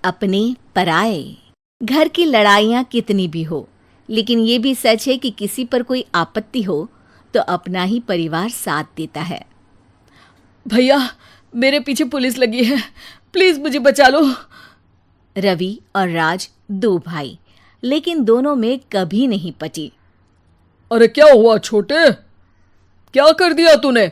अपने पराए। घर की लड़ाइयाँ कितनी भी हो, लेकिन ये भी सच है कि किसी पर कोई आपत्ति हो तो अपना ही परिवार साथ देता है। भैया, मेरे पीछे पुलिस लगी है, प्लीज मुझे बचा लो। रवि और राज दो भाई, लेकिन दोनों में कभी नहीं पटी। अरे क्या हुआ छोटे, क्या कर दिया तूने?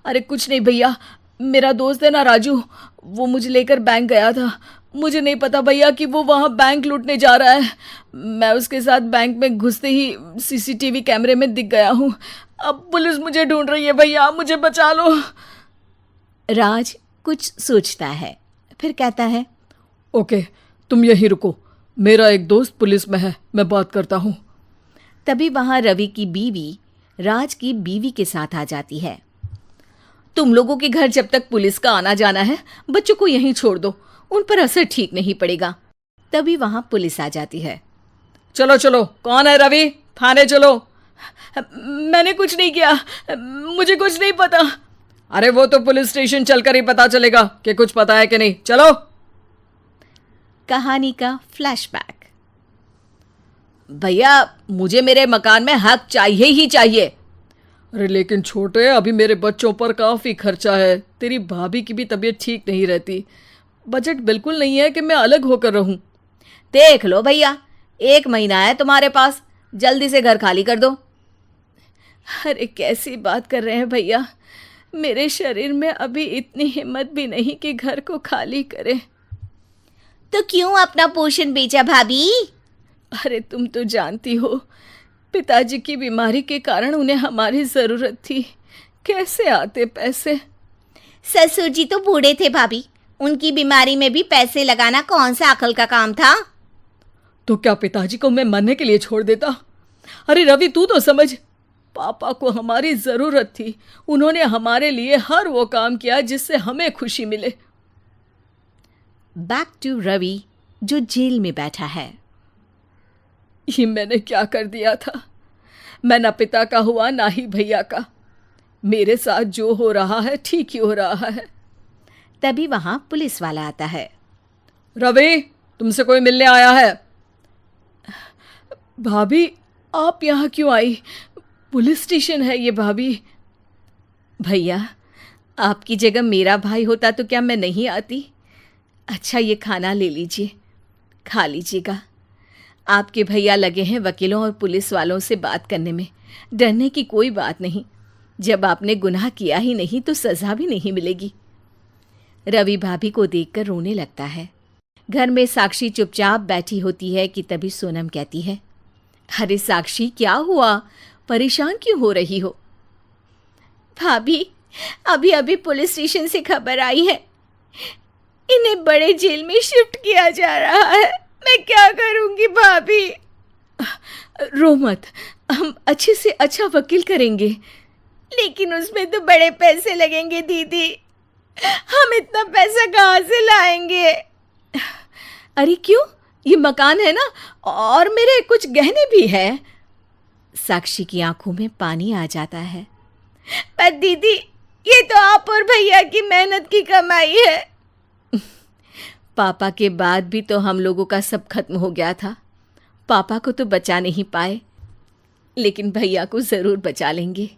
अरे कुछ नहीं भैया, मेरा दोस्त है ना राजू, वो मुझे लेकर बैंक गया था। मुझे नहीं पता भैया कि वो वहाँ बैंक लूटने जा रहा है। मैं उसके साथ बैंक में घुसते ही सीसीटीवी कैमरे में दिख गया हूँ। अब पुलिस मुझे ढूंढ रही है भैया, मुझे बचा लो। राज कुछ सोचता है, फिर कहता है, ओके, तुम यहीं रुको, मेरा एक दोस्त पुलिस में है, मैं बात करता हूँ। तभी वहां रवि की बीवी राज की बीवी के साथ आ जाती है। तुम लोगों के घर जब तक पुलिस का आना जाना है, बच्चों को यहीं छोड़ दो, उन पर असर ठीक नहीं पड़ेगा। तभी वहां पुलिस आ जाती है। चलो चलो, कौन है रवि, थाने चलो। मैंने कुछ नहीं किया, मुझे कुछ नहीं पता। अरे वो तो पुलिस स्टेशन चलकर ही पता चलेगा कि कुछ पता है कि नहीं, चलो। कहानी का फ्लैशबैक। भैया, मुझे मेरे मकान में हक चाहिए ही चाहिए। अरे लेकिन छोटे, अभी मेरे बच्चों पर काफ़ी खर्चा है, तेरी भाभी की भी तबीयत ठीक नहीं रहती, बजट बिल्कुल नहीं है कि मैं अलग होकर रहूं। देख लो भैया, 1 महीना है तुम्हारे पास, जल्दी से घर खाली कर दो। अरे कैसी बात कर रहे हैं भैया, मेरे शरीर में अभी इतनी हिम्मत भी नहीं कि घर को खाली करे। तो क्यों अपना पोषण बेचा भाभी? अरे तुम तो जानती हो, पिताजी की बीमारी के कारण उन्हें हमारी जरूरत थी, कैसे आते पैसे। ससुर जी तो बूढ़े थे भाभी, उनकी बीमारी में भी पैसे लगाना कौन सा अकल का काम था। तो क्या पिताजी को मैं मरने के लिए छोड़ देता? अरे रवि, तू तो समझ, पापा को हमारी जरूरत थी, उन्होंने हमारे लिए हर वो काम किया जिससे हमें खुशी मिले। बैक टू रवि, जो जेल में बैठा है। ये मैंने क्या कर दिया था? मैं ना पिता का हुआ ना ही भैया का, मेरे साथ जो हो रहा है ठीक ही हो रहा है। तभी वहां पुलिस वाला आता है। रवि, तुमसे कोई मिलने आया है। भाभी, आप यहाँ क्यों आई? पुलिस स्टेशन है ये भाभी। भैया, आपकी जगह मेरा भाई होता तो क्या मैं नहीं आती? अच्छा, ये खाना ले लीजिए, खा लीजिएगा। आपके भैया लगे हैं वकीलों और पुलिस वालों से बात करने में, डरने की कोई बात नहीं, जब आपने गुनाह किया ही नहीं तो सज़ा भी नहीं मिलेगी। रवि भाभी को देखकर रोने लगता है। घर में साक्षी चुपचाप बैठी होती है कि तभी सोनम कहती है, अरे साक्षी, क्या हुआ, परेशान क्यों हो रही हो? भाभी, अभी अभी पुलिस स्टेशन से खबर आई है, इन्हें बड़े जेल में शिफ्ट किया जा रहा है, मैं क्या करूंगी भाभी? रो मत, हम अच्छे से अच्छा वकील करेंगे। लेकिन उसमें तो बड़े पैसे लगेंगे दीदी, हम इतना पैसा कहाँ से लाएंगे? अरे क्यों, ये मकान है ना, और मेरे कुछ गहने भी हैं। साक्षी की आंखों में पानी आ जाता है। पर दीदी, ये तो आप और भैया की मेहनत की कमाई है। पापा के बाद भी तो हम लोगों का सब खत्म हो गया था, पापा को तो बचा नहीं पाए, लेकिन भैया को ज़रूर बचा लेंगे,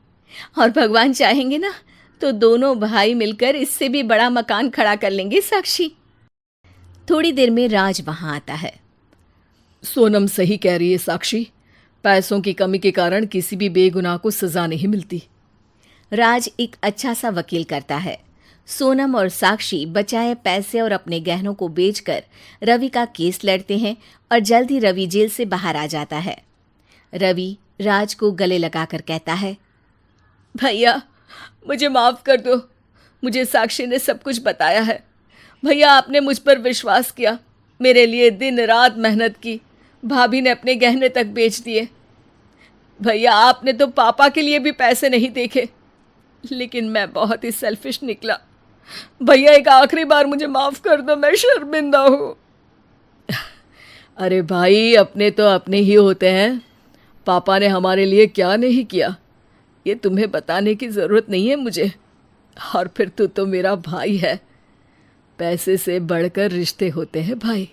और भगवान चाहेंगे ना तो दोनों भाई मिलकर इससे भी बड़ा मकान खड़ा कर लेंगे। साक्षी। थोड़ी देर में राज वहाँ आता है। सोनम सही कह रही है साक्षी, पैसों की कमी के कारण किसी भी बेगुनाह को सज़ा नहीं मिलती। राज एक अच्छा सा वकील करता है। सोनम और साक्षी बचाए पैसे और अपने गहनों को बेचकर रवि का केस लड़ते हैं और जल्द ही रवि जेल से बाहर आ जाता है। रवि राज को गले लगाकर कहता है, भैया मुझे माफ़ कर दो, मुझे साक्षी ने सब कुछ बताया है। भैया, आपने मुझ पर विश्वास किया, मेरे लिए दिन रात मेहनत की, भाभी ने अपने गहने तक बेच दिए। भैया, आपने तो पापा के लिए भी पैसे नहीं देखे, लेकिन मैं बहुत ही सेल्फिश निकला। भैया, एक आखिरी बार मुझे माफ़ कर दो, मैं शर्मिंदा हूँ। अरे भाई, अपने तो अपने ही होते हैं, पापा ने हमारे लिए क्या नहीं किया ये तुम्हें बताने की ज़रूरत नहीं है मुझे। और फिर तू तो मेरा भाई है, पैसे से बढ़कर रिश्ते होते हैं भाई।